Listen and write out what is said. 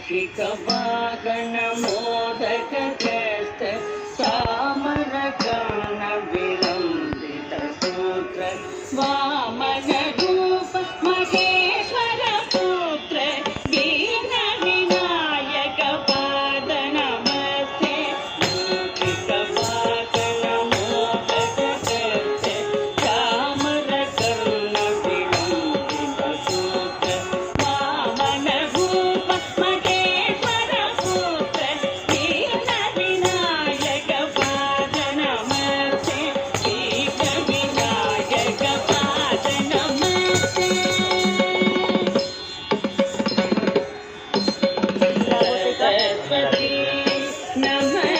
मूषिक वाहन मोदक ग्रस्त चामर कर्ण विलंबित सूत्र वामन रूप महेश्वर पुत्र दीन विनायक पाद नमस्ते मूषिक वाहन मोदक ग्रस्त चामर कर्ण विलंबित सूत्र वामन रूप महेश्वर पुत्र दीन विनायक पाद नमस्ते दीन विनायक पाद नमस्ते सरस्वती नमस्ते